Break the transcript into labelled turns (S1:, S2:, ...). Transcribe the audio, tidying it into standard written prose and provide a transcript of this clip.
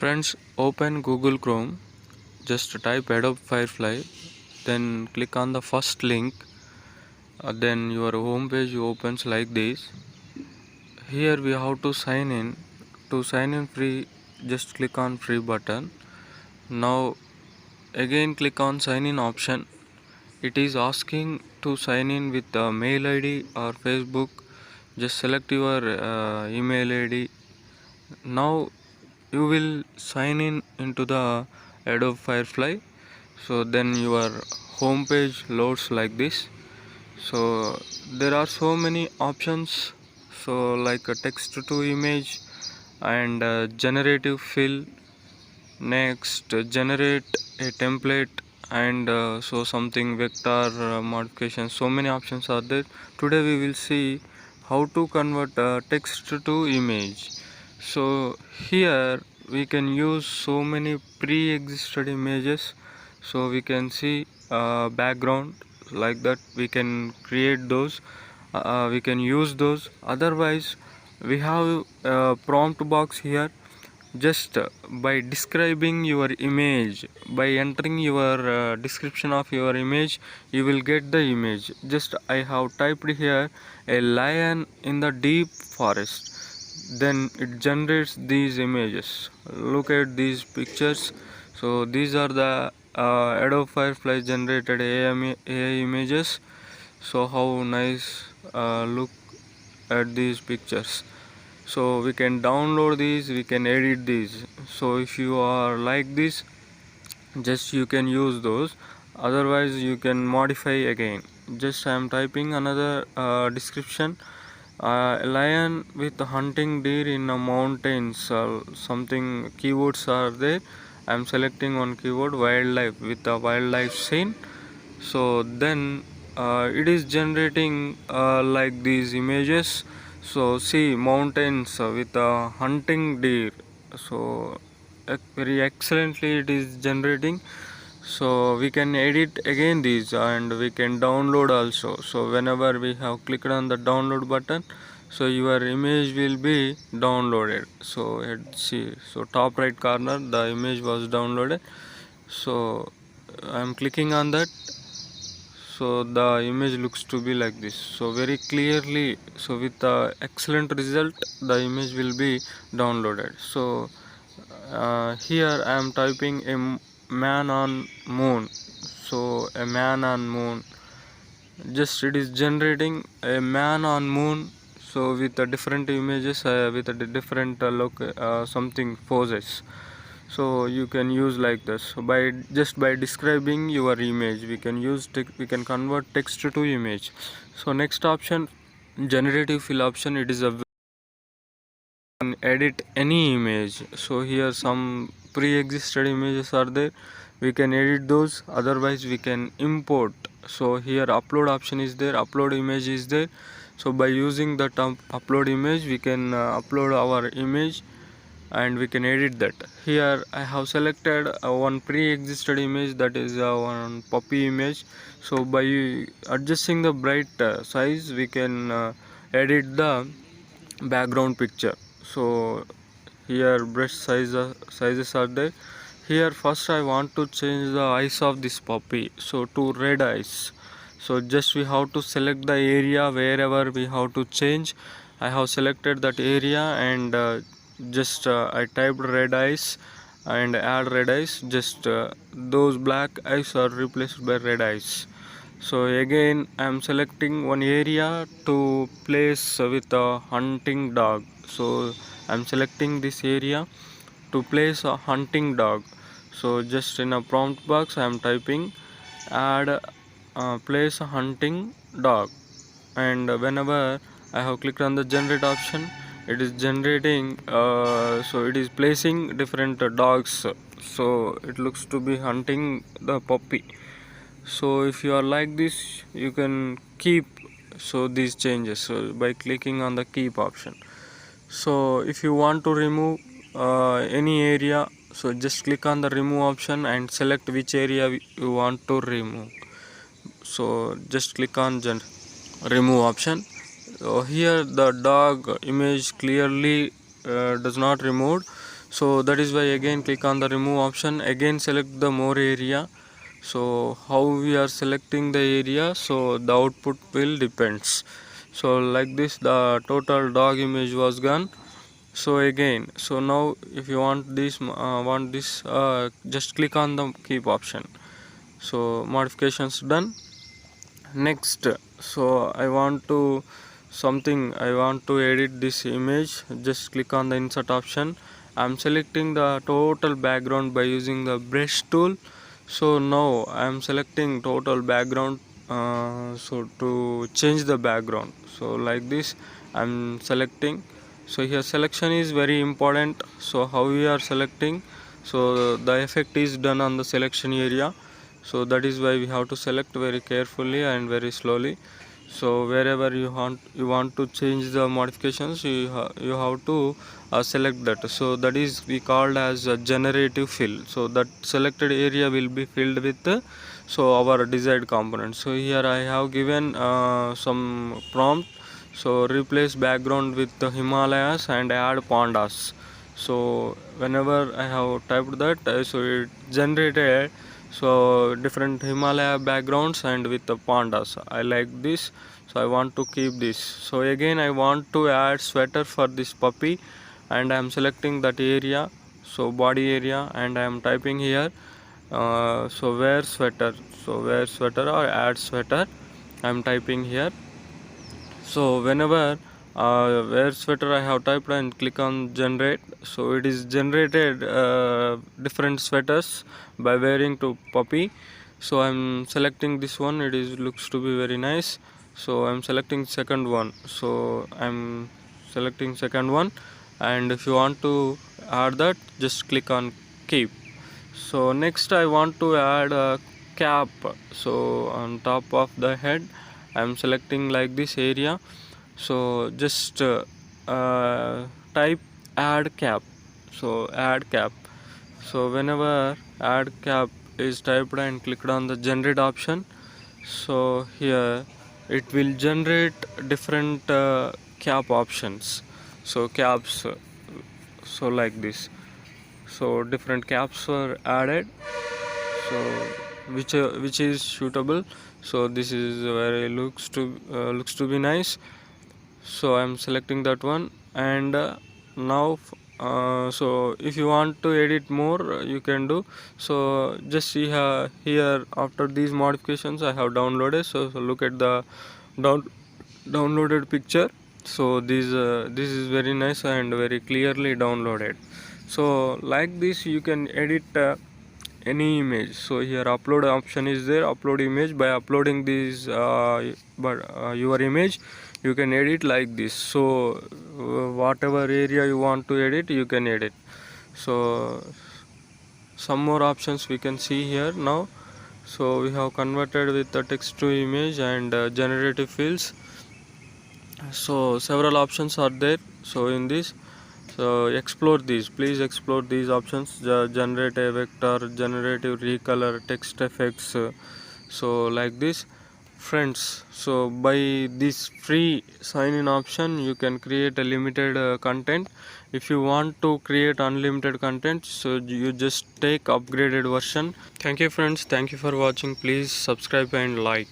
S1: Friends, open Google Chrome, just type Adobe Firefly, then click on the first link, then your home page opens like this. Here we have to sign in. To sign in free, just click on free button. Now again click on sign in option. It is asking to sign in with the mail ID or Facebook. Just select your email ID. Now you will sign in into the Adobe Firefly. So then your home page loads like this. So there are so many options, so like a text to image and generative fill, next generate a template, and so something vector modification. So many options are there. Today we will see how to convert text to image. So here we can use so many pre-existed images. So we can see background like that, we can create those, we can use those. Otherwise we have a prompt box here. Just by describing your image, by entering your description of your image, you will get the image. Just I have typed here a lion in the deep forest, then it generates these images. Look at these pictures. So these are the Adobe Firefly generated AI images. So how nice, look at these pictures. So we can download these, we can edit these. So if you are like this, just you can use those. Otherwise you can modify again. Just I am typing another description. Lion with hunting deer in a mountains, something keywords are there. I am selecting one keyword, wildlife, with a wildlife scene. So then it is generating like these images. So see, mountains with a hunting deer. So very excellently it is generating. So we can edit again these, and we can download also. So whenever we have clicked on the download button, so your image will be downloaded. So let's see, so top right corner the image was downloaded. So I am clicking on that. So the image looks to be like this, so very clearly. So with the excellent result, the image will be downloaded. So here I am typing a man on moon. So a man on moon, just it is generating a man on moon. So with the different images, with the different something poses. So you can use like this. By just by describing your image, we can use we can convert text to image. So next option, generative fill option. It is a can edit any image. So here some pre-existed images are there, we can edit those. Otherwise we can import. So here upload option is there, upload image is there. So by using the term upload image, we can upload our image and we can edit that. Here I have selected one pre-existed image, that is one puppy image. So by adjusting the bright size, we can edit the background picture. So here brush sizes are there. Here first I want to change the eyes of this puppy, so to red eyes. So just we have to select the area wherever we have to change. I have selected that area, and just I typed red eyes and add red eyes. Just those black eyes are replaced by red eyes. So again I am selecting one area to place with a hunting dog. So I am selecting this area to place a hunting dog. So just in a prompt box I am typing add place a hunting dog, and whenever I have clicked on the generate option, it is generating. So it is placing different dogs. So it looks to be hunting the puppy. So if you are like this, you can keep so these changes, so by clicking on the keep option. So if you want to remove any area, so just click on the remove option and select which area you want to remove. So just click on remove option. So here the dog image clearly does not remove. So that is why again click on the remove option, again select the more area. So how we are selecting the area, so the output will depends. So like this the total dog image was gone. So again, so now if you want this just click on the keep option. So modifications done. Next, so I want to edit this image, just click on the insert option. I'm selecting the total background by using the brush tool. So now I'm selecting total background, so to change the background, so like this I'm selecting. So here selection is very important. So how we are selecting, so the effect is done on the selection area. So that is why we have to select very carefully and very slowly. So wherever you want to change the modifications, you have to select that. So that is we called as a generative fill. So that selected area will be filled with so our desired component. So here I have given some prompt. So replace background with the Himalayas and add pandas. So whenever I have typed that, so it generated so different Himalaya backgrounds and with the pandas. I like this, so I want to keep this. So again I want to add sweater for this puppy, and I am selecting that area, so body area, and I am typing here so wear sweater, or add sweater I am typing here. So whenever wear sweater I have typed and click on generate, so it is generated different sweaters by wearing to puppy. So I'm selecting this one, it is looks to be very nice. So I'm selecting second one, so I'm selecting second one, and if you want to add that, just click on keep. So next I want to add a cap, so on top of the head I'm selecting like this area. So just type add cap, so add cap. So whenever add cap is typed and clicked on the generate option, so here it will generate different cap options. So caps, so like this, so different caps were added, so which is suitable. So this is very looks to be nice. So I'm selecting that one, and now so if you want to edit more, you can do. So just see here after these modifications I have downloaded. So look at the downloaded picture. So this is very nice and very clearly downloaded. So like this you can edit any image. So here upload option is there, upload image. By uploading this your image, you can edit like this. So whatever area you want to edit, you can edit. So some more options we can see here now. So we have converted with the text to image and generative fields. So several options are there. So in this, so explore these, please explore these options: generate a vector, generative recolor, text effects. So like this, friends. So by this free sign in option, you can create a limited content. If you want to create unlimited content, so you just take upgraded version. Thank you friends, thank you for watching. Please subscribe and like.